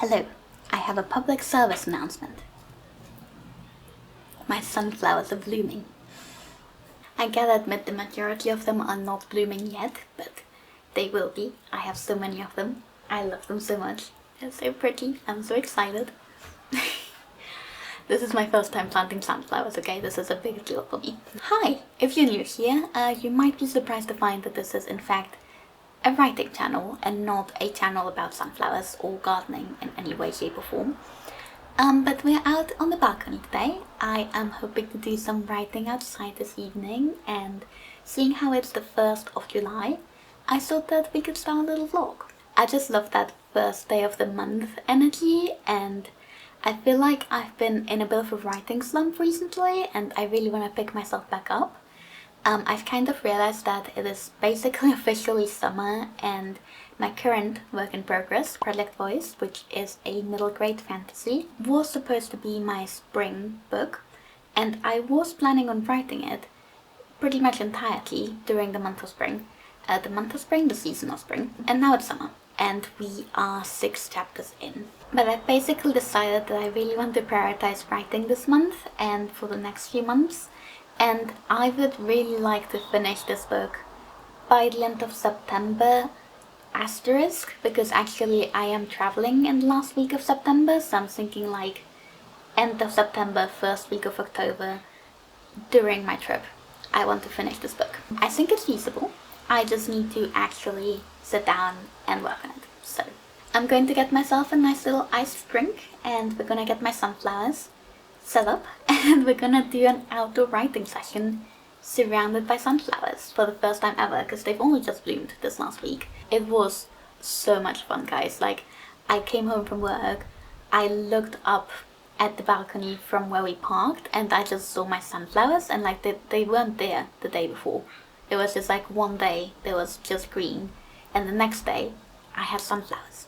Hello, I have a public service announcement. My sunflowers are blooming. I gotta admit the majority of them are not blooming yet, but they will be. I have so many of them. I love them so much. They're so pretty. I'm so excited. This is my first time planting sunflowers, okay? This is a big deal for me. Hi! If you're new here, you might be surprised to find that this is in fact a writing channel and not a channel about sunflowers or gardening in any way, shape or form. But we're out on the balcony today. I am hoping to do some writing outside this evening, and seeing how it's the 1st of July, I thought that we could start a little vlog. I just love that first day of the month energy, and I feel like I've been in a bit of a writing slump recently and I really want to pick myself back up. I've kind of realized that it is basically officially summer, and my current work in progress, Project Voice, which is a middle grade fantasy, was supposed to be my spring book, and I was planning on writing it pretty much entirely during the month of spring. The season of spring, and now it's summer, and we are 6 chapters in. But I've basically decided that I really want to prioritize writing this month and for the next few months. And I would really like to finish this book by the end of September, asterisk, because actually I am traveling in the last week of September, so I'm thinking like end of September, first week of October, during my trip. I want to finish this book. I think it's feasible. I just need to actually sit down and work on it. So I'm going to get myself a nice little iced drink, and we're gonna get my sunflowers set up, and we're gonna do an outdoor writing session surrounded by sunflowers for the first time ever, because they've only just bloomed this last week. It was so much fun, guys. Like, I came home from work, I looked up at the balcony from where we parked, and I just saw my sunflowers, and like they weren't there the day before. It was just like one day there was just green, and the next day I had sunflowers.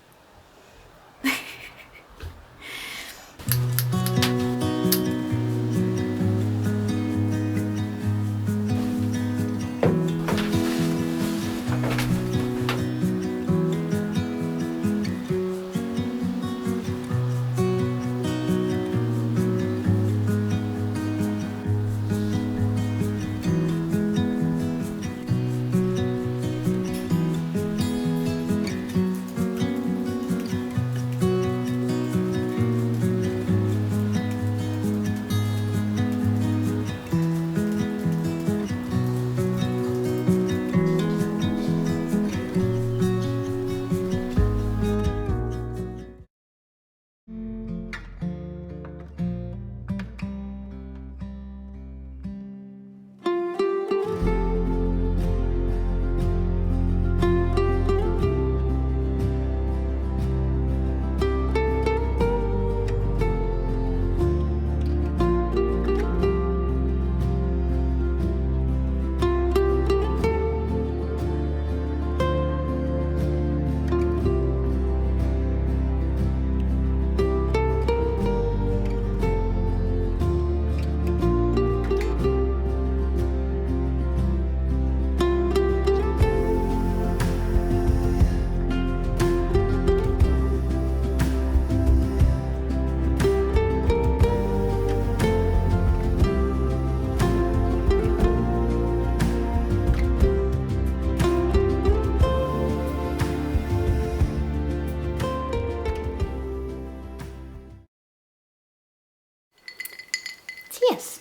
Yes.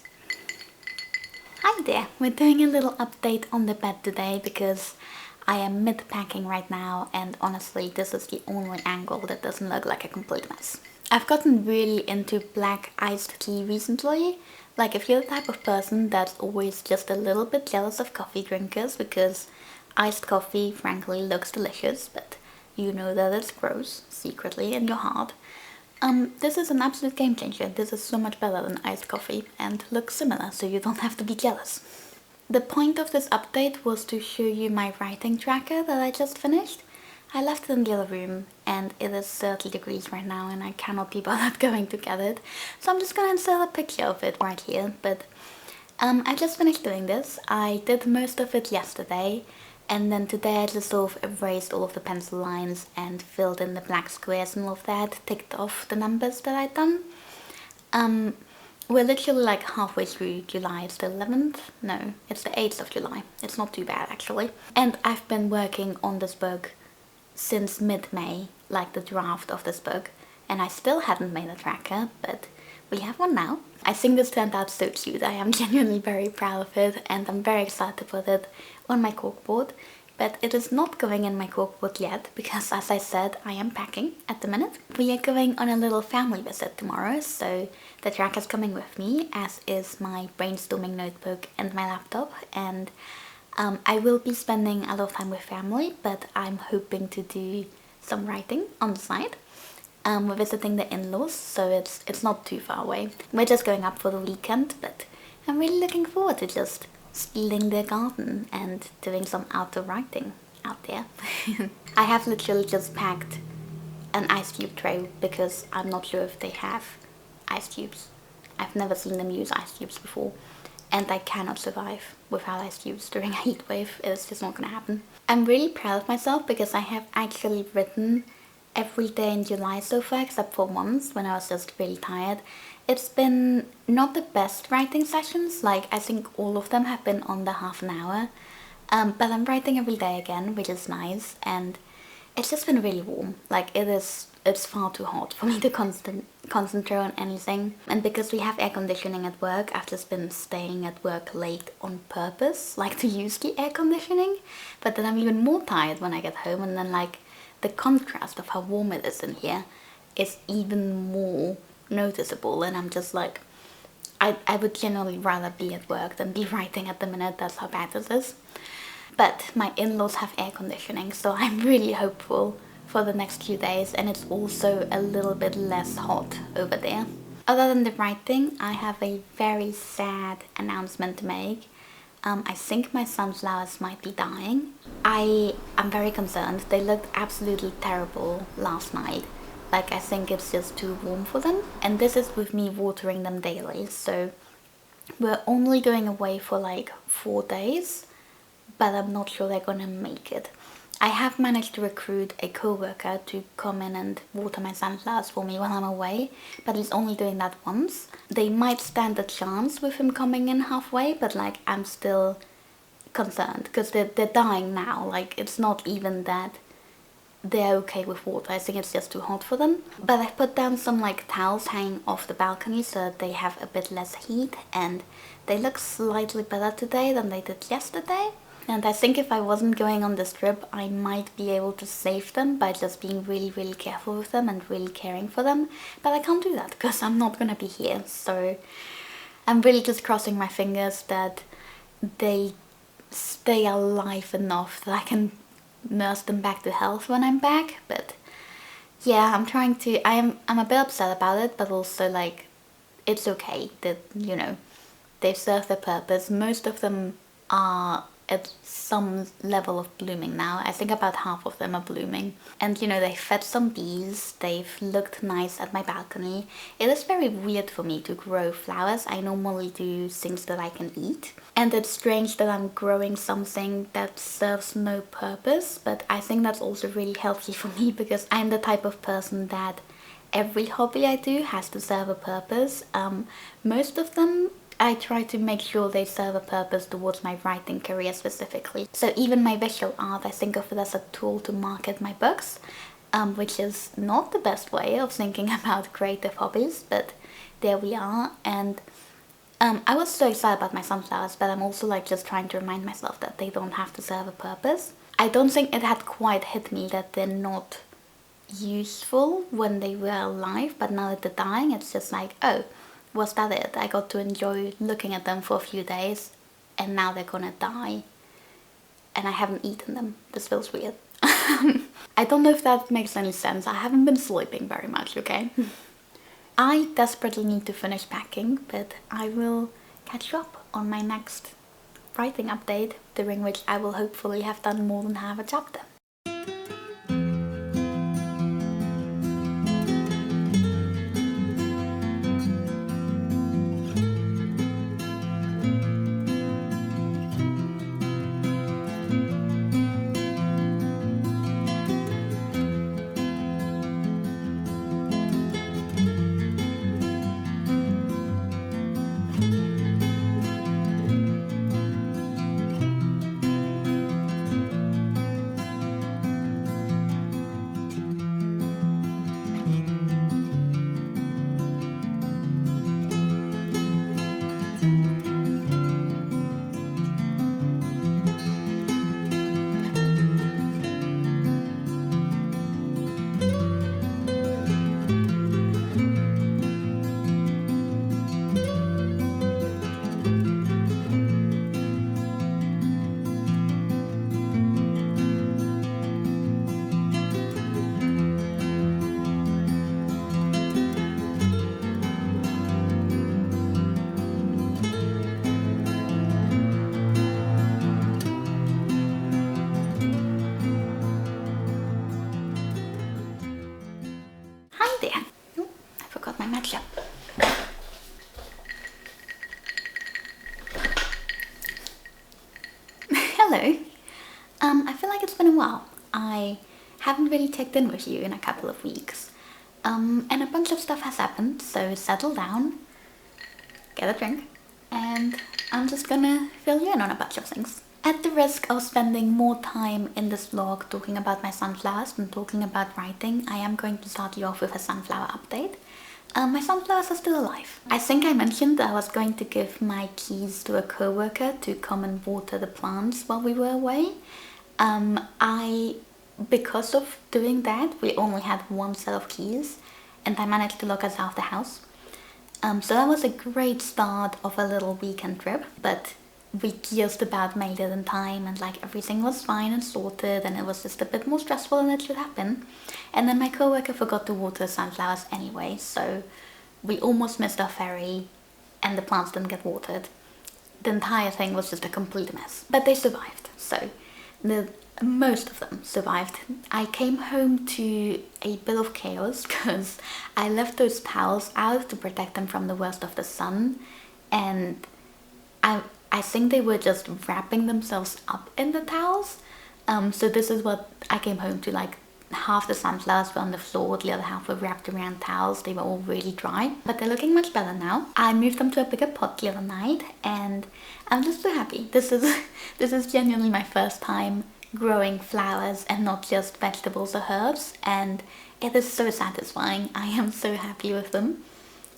Hi there. We're doing a little update on the bed today because I am mid-packing right now, and honestly this is the only angle that doesn't look like a complete mess. I've gotten really into black iced tea recently. Like, if you're the type of person that's always just a little bit jealous of coffee drinkers because iced coffee frankly looks delicious, but you know that it's gross secretly in your heart, this is an absolute game changer. This is so much better than iced coffee and looks similar, so you don't have to be jealous. The point of this update was to show you my writing tracker that I just finished. I left it in the other room, and it is 30 degrees right now and I cannot be bothered going to get it, so I'm just gonna insert a picture of it right here. But I just finished doing this. I did most of it yesterday, And then today I just sort of erased all of the pencil lines and filled in the black squares and all of that, ticked off the numbers that I'd done. We're literally like halfway through July. It's the 11th? No, it's the 8th of July. It's not too bad actually. And I've been working on this book since mid-May, like the draft of this book, and I still hadn't made a tracker, but we have one now. I think this turned out so cute. I am genuinely very proud of it, and I'm very excited to put it on my corkboard. But it is not going in my corkboard yet, because as I said, I am packing at the minute. We are going on a little family visit tomorrow, so the tracker's coming with me, as is my brainstorming notebook and my laptop, and I will be spending a lot of time with family, but I'm hoping to do some writing on the side. We're visiting the in-laws, so it's not too far away. We're just going up for the weekend, but I'm really looking forward to just stealing their garden and doing some outdoor writing out there. I have literally just packed an ice cube tray because I'm not sure if they have ice cubes. I've never seen them use ice cubes before, and I cannot survive without ice cubes during a heat wave. It's just not gonna happen. I'm really proud of myself because I have actually written every day in July so far, except for once when I was just really tired. It's been not the best writing sessions, like I think all of them have been under half an hour, but I'm writing every day again, which is nice, and it's just been really warm. Like it's far too hot for me to concentrate on anything, and because we have air conditioning at work, I've just been staying at work late on purpose, like to use the air conditioning, but then I'm even more tired when I get home, and then like the contrast of how warm it is in here is even more noticeable, and I'm just like, I would generally rather be at work than be writing at the minute. That's how bad this is. But my in-laws have air conditioning, so I'm really hopeful for the next few days, and it's also a little bit less hot over there. Other than the writing, I have a very sad announcement to make. I think my sunflowers might be dying. I am very concerned. They looked absolutely terrible last night. Like, I think it's just too warm for them. And this is with me watering them daily. So we're only going away for like 4 days, but I'm not sure they're gonna make it. I have managed to recruit a co-worker to come in and water my sunflowers for me when I'm away, but he's only doing that once. They might stand a chance with him coming in halfway, but like, I'm still concerned because they're dying now. Like, it's not even that they're okay with water. I think it's just too hot for them. But I put down some like towels hanging off the balcony so that they have a bit less heat, and they look slightly better today than they did yesterday. And I think if I wasn't going on this trip, I might be able to save them by just being really, really careful with them and really caring for them. But I can't do that because I'm not gonna be here. So I'm really just crossing my fingers that they stay alive enough that I can nurse them back to health when I'm back. But yeah, I'm trying to, I'm a bit upset about it, but also like, it's okay that, you know, they've served their purpose. Most of them are at some level of blooming now. I think about half of them are blooming. And you know, they fed some bees, they've looked nice at my balcony. It is very weird for me to grow flowers. I normally do things that I can eat. And it's strange that I'm growing something that serves no purpose, but I think that's also really healthy for me because I'm the type of person that every hobby I do has to serve a purpose. Most of them I try to make sure they serve a purpose towards my writing career specifically. So even my visual art, I think of it as a tool to market my books, which is not the best way of thinking about creative hobbies, but there we are. And I was so excited about my sunflowers, but I'm also like just trying to remind myself that they don't have to serve a purpose. I don't think it had quite hit me that they're not useful when they were alive, but now that they're dying, it's just like, oh, was that it? I got to enjoy looking at them for a few days, and now they're gonna die, and I haven't eaten them. This feels weird. I don't know if that makes any sense. I haven't been sleeping very much, okay? I desperately need to finish packing, but I will catch you up on my next writing update, during which I will hopefully have done more than half a chapter. dear. Oh, I forgot my matcha. Hello. I feel like it's been a while. I haven't really checked in with you in a couple of weeks. And a bunch of stuff has happened, so settle down, get a drink, and I'm just gonna fill you in on a bunch of things. At the risk of spending more time in this vlog talking about my sunflowers than talking about writing, I am going to start you off with a sunflower update. My sunflowers are still alive. I think I mentioned that I was going to give my keys to a co-worker to come and water the plants while we were away. Because of doing that, we only had one set of keys and I managed to lock us out of the house. So that was a great start of a little weekend trip, but we just about made it in time and like everything was fine and sorted, and it was just a bit more stressful than it should happen. And then my co-worker forgot to water the sunflowers anyway, so we almost missed our ferry and the plants didn't get watered. The entire thing was just a complete mess, but they survived. So most of them survived. I came home to a bit of chaos because I left those towels out to protect them from the worst of the sun, and I think they were just wrapping themselves up in the towels. So this is what I came home to, like half the sunflowers were on the floor, the other half were wrapped around towels. They were all really dry, but they're looking much better now. I moved them to a bigger pot the other night and I'm just so happy. This is genuinely my first time growing flowers and not just vegetables or herbs, and it is so satisfying. I am so happy with them.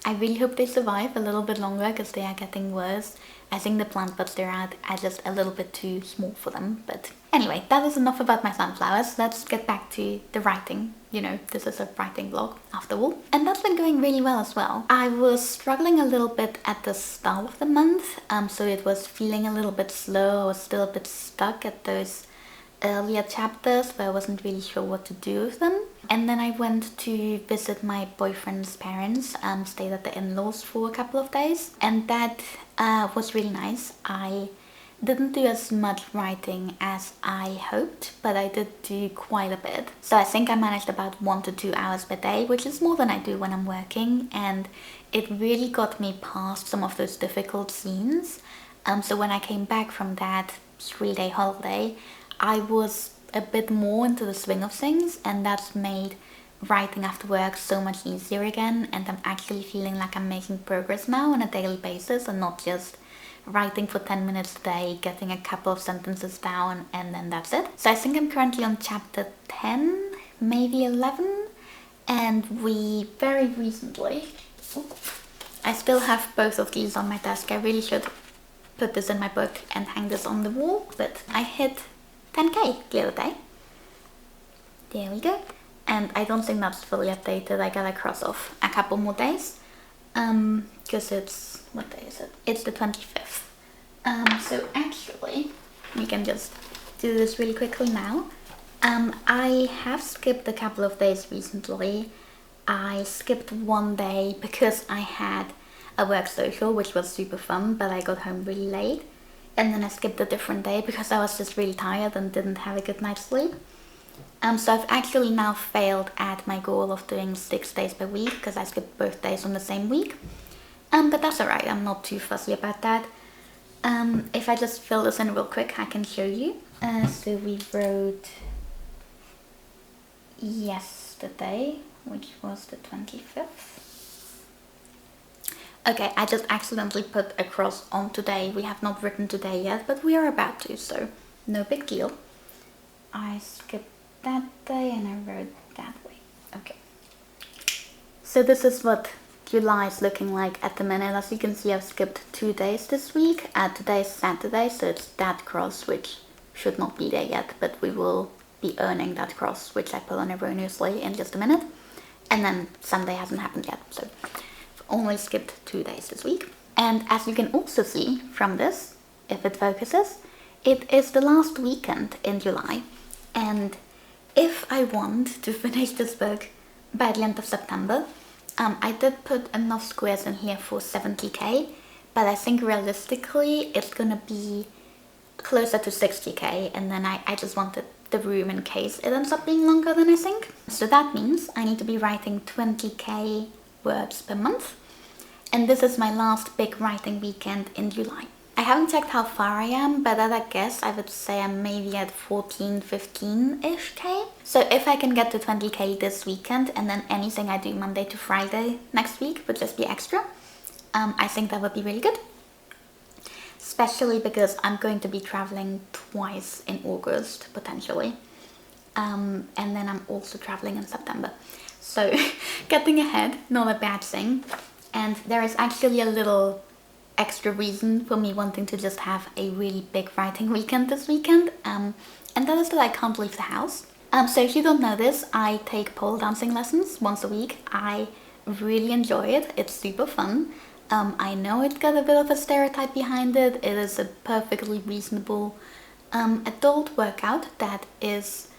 I really hope they survive a little bit longer because they are getting worse. I think the plant pots they're at are just a little bit too small for them. But anyway, that is enough about my sunflowers. Let's get back to the writing. You know, this is a writing vlog after all. And that's been going really well as well. I was struggling a little bit at the start of the month, so it was feeling a little bit slow. I was still a bit stuck at those earlier chapters where I wasn't really sure what to do with them. And then I went to visit my boyfriend's parents, stayed at the in-laws for a couple of days, and that was really nice. I didn't do as much writing as I hoped, but I did do quite a bit. So I think I managed about 1 to 2 hours per day, which is more than I do when I'm working, and it really got me past some of those difficult scenes. So when I came back from that 3-day holiday, I was a bit more into the swing of things, and that's made writing after work so much easier again, and I'm actually feeling like I'm making progress now on a daily basis and not just writing for 10 minutes a day, getting a couple of sentences down, and then that's it. So I think I'm currently on chapter 10, maybe 11, and we very recently... I still have both of these on my desk. I really should put this in my book and hang this on the wall, but I hit 10k the other day. There we go. And I don't think that's fully updated. I gotta cross off a couple more days. Because it's... what day is it? It's the 25th. So actually, we can just do this really quickly now. I have skipped a couple of days recently. I skipped one day because I had a work social, which was super fun, but I got home really late. And then I skipped a different day because I was just really tired and didn't have a good night's sleep. So I've actually now failed at my goal of doing 6 days per week because I skipped both days on the same week. But that's alright, I'm not too fussy about that. If I just fill this in real quick, I can show you. So we wrote yesterday, which was the 25th. Okay, I just accidentally put a cross on today. We have not written today yet, but we are about to, so no big deal. I skipped that day and I wrote that way. Okay. So this is what July is looking like at the minute. As you can see, I've skipped 2 days this week. Today is Saturday, so it's that cross, which should not be there yet, but we will be earning that cross, which I put on erroneously in just a minute. And then Sunday hasn't happened yet, so only skipped 2 days this week. And as you can also see from this, if it focuses, it is the last weekend in July. And if I want to finish this book by the end of September, I did put enough squares in here for 70k, but I think realistically it's gonna be closer to 60k, and then I just wanted the room in case it ends up being longer than I think. So that means I need to be writing 20k words per month. And this is my last big writing weekend in July. I haven't checked how far I am, but at a guess I would say I'm maybe at 14, 15-ish k. So if I can get to 20k this weekend, and then anything I do Monday to Friday next week would just be extra, I think that would be really good. Especially because I'm going to be traveling twice in August, potentially. And then I'm also traveling in September. So getting ahead, not a bad thing. And there is actually a little extra reason for me wanting to just have a really big writing weekend this weekend. And that is that I can't leave the house. So if you don't know this, I take pole dancing lessons once a week. I really enjoy it. It's super fun. I know it's got a bit of a stereotype behind it. It is a perfectly reasonable adult workout that is...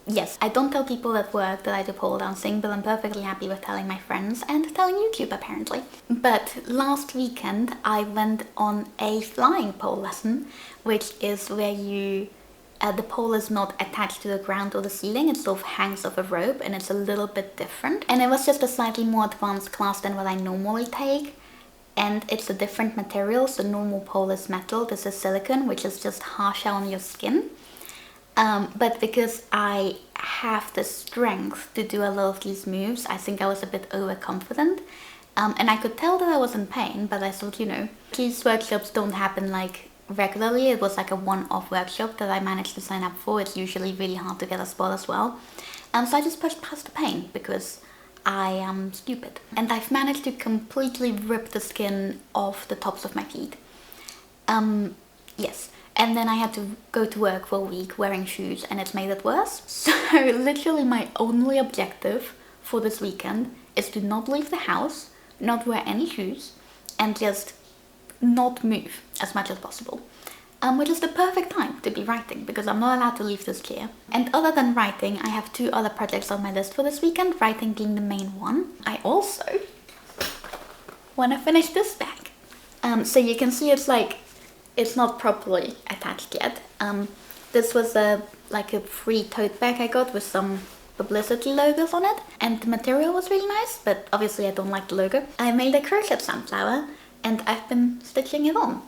Yes, I don't tell people at work that I do pole dancing, but I'm perfectly happy with telling my friends and telling YouTube apparently. But last weekend I went on a flying pole lesson, which is where you... the pole is not attached to the ground or the ceiling, it sort of hangs off a rope, and it's a little bit different. And it was just a slightly more advanced class than what I normally take. And it's a different material, so normal pole is metal, this is silicone, which is just harsher on your skin. But because I have the strength to do a lot of these moves, I think I was a bit overconfident. And I could tell that I was in pain, but I thought, you know, these workshops don't happen like regularly. It was like a one-off workshop that I managed to sign up for. It's usually really hard to get a spot as well. So I just pushed past the pain because I am stupid. And I've managed to completely rip the skin off the tops of my feet. Yes. And then I had to go to work for a week wearing shoes, and it's made it worse. So literally my only objective for this weekend is to not leave the house, not wear any shoes, and just not move as much as possible. Which is the perfect time to be writing, because I'm not allowed to leave this chair. And other than writing, I have 2 other projects on my list for this weekend, writing being the main one. I also want to finish this bag. So you can see it's like, it's not properly attached yet. This was like a free tote bag I got with some publicity logos on it, and the material was really nice, but obviously I don't like the logo. I made a crochet sunflower, and I've been stitching it on.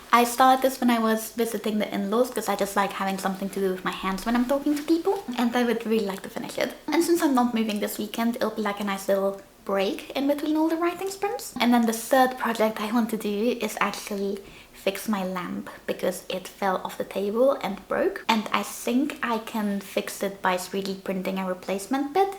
I started this when I was visiting the in-laws, because I just like having something to do with my hands when I'm talking to people, and I would really like to finish it. And since I'm not moving this weekend, it'll be like a nice little break in between all the writing sprints. And then the third project I want to do is actually fix my lamp, because it fell off the table and broke, and I think I can fix it by 3D printing a replacement bit.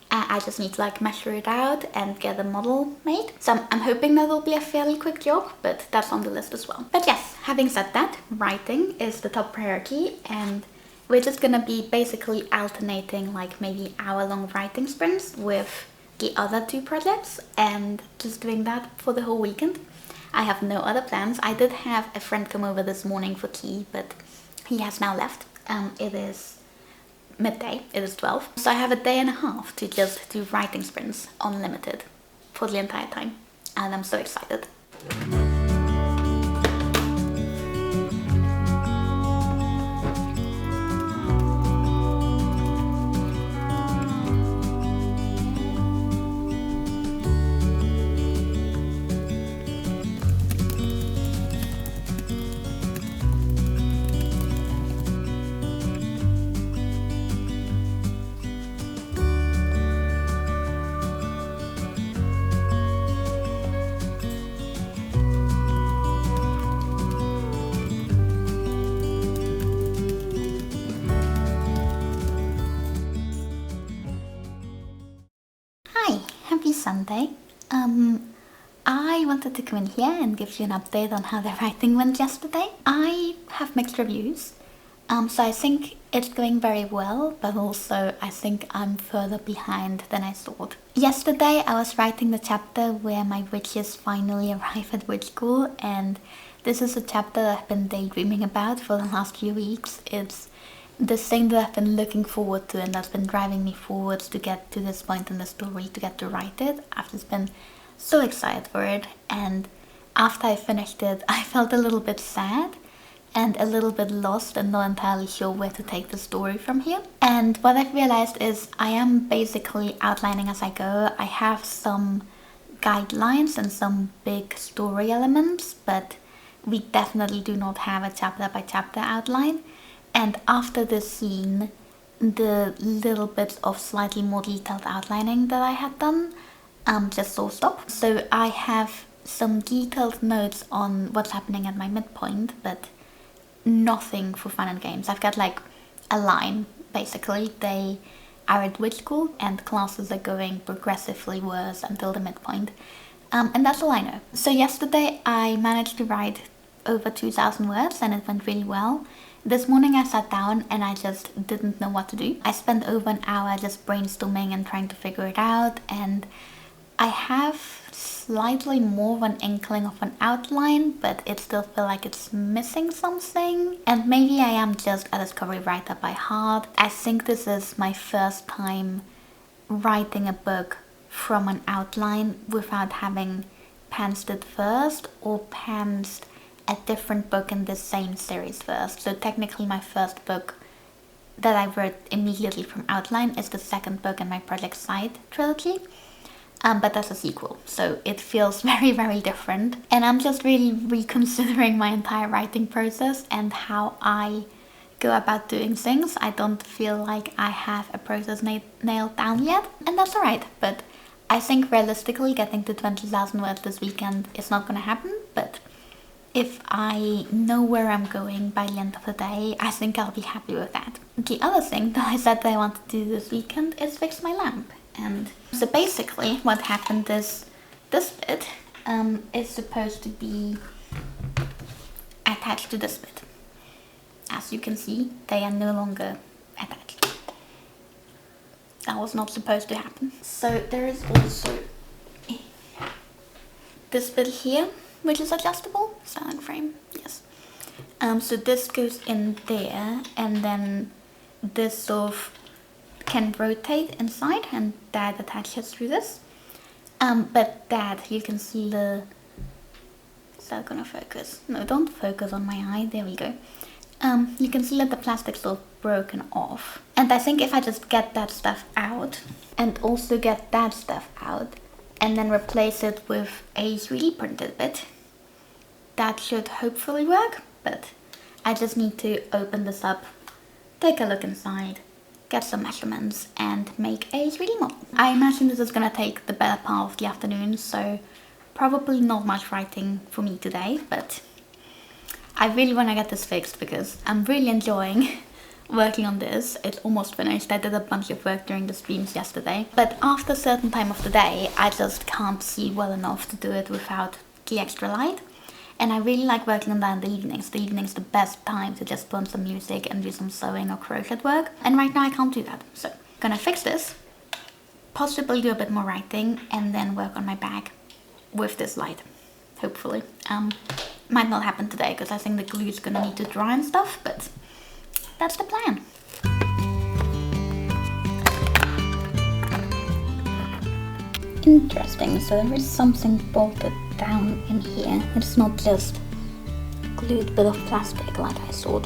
I just need to like measure it out and get a model made. So I'm hoping that will be a fairly quick job, but that's on the list as well. But yes, having said that, writing is the top priority, and we're just gonna be basically alternating like maybe hour-long writing sprints with the other 2 projects, and just doing that for the whole weekend. I have no other plans. I did have a friend come over this morning for tea, but he has now left. It is midday, it is 12. So I have a day and a half to just do writing sprints unlimited for the entire time. And I'm so excited. Happy Sunday. I wanted to come in here and give you an update on how the writing went yesterday. I have mixed reviews. So I think it's going very well, but also I think I'm further behind than I thought. Yesterday I was writing the chapter where my witches finally arrive at witch school, and this is a chapter that I've been daydreaming about for the last few weeks. It's the thing that I've been looking forward to, and that's been driving me forwards to get to this point in the story, to get to write it. I've just been so excited for it, and after I finished it I felt a little bit sad, and a little bit lost and not entirely sure where to take the story from here. And what I've realized is I am basically outlining as I go. I have some guidelines and some big story elements, but we definitely do not have a chapter by chapter outline. And after this scene, the little bits of slightly more detailed outlining that I had done just sort of stopped. So I have some detailed notes on what's happening at my midpoint, but nothing for fun and games. I've got like a line, basically. They are at witch school and classes are going progressively worse until the midpoint. And that's all I know. So yesterday I managed to write over 2,000 words and it went really well. This morning I sat down and I just didn't know what to do. I spent over an hour just brainstorming and trying to figure it out, and I have slightly more of an inkling of an outline, but it still feels like it's missing something. And maybe I am just a discovery writer by heart. I think this is my first time writing a book from an outline without having pantsed it first or pantsed a different book in the same series first. So technically my first book that I wrote immediately from outline is the second book in my Project Side trilogy. But that's a sequel, so it feels very, very different. And I'm just really reconsidering my entire writing process and how I go about doing things. I don't feel like I have a process nailed down yet, and that's alright. But I think realistically getting to 20,000 words this weekend is not gonna happen, but if I know where I'm going by the end of the day, I think I'll be happy with that. The other thing that I said that I wanted to do this weekend is fix my lamp. And so basically what happened is this bit is supposed to be attached to this bit. As you can see, they are no longer attached. That was not supposed to happen. So there is also this bit here, which is adjustable, styling frame, yes. So this goes in there, and then this sort of can rotate inside, and that attaches through this. But that, you can see the... Is that gonna focus? No, don't focus on my eye, there we go. You can see that the plastic's sort of broken off. And I think if I just get that stuff out, and also get that stuff out, and then replace it with a 3D printed bit, that should hopefully work. But I just need to open this up, take a look inside, get some measurements, and make a 3D model. I imagine this is gonna take the better part of the afternoon, so probably not much writing for me today, but I really want to get this fixed because I'm really enjoying working on this. It's almost finished. I did a bunch of work during the streams yesterday, but after a certain time of the day I just can't see well enough to do it without the extra light. And I really like working on that in the evenings. The evening's the best time to just put on some music and do some sewing or crochet work. And right now I can't do that. So, gonna fix this, possibly do a bit more writing, and then work on my bag with this light, hopefully. Might not happen today because I think the glue's gonna need to dry and stuff, but that's the plan. Interesting, so there is something bolted down in here. It's not just a glued bit of plastic like I thought.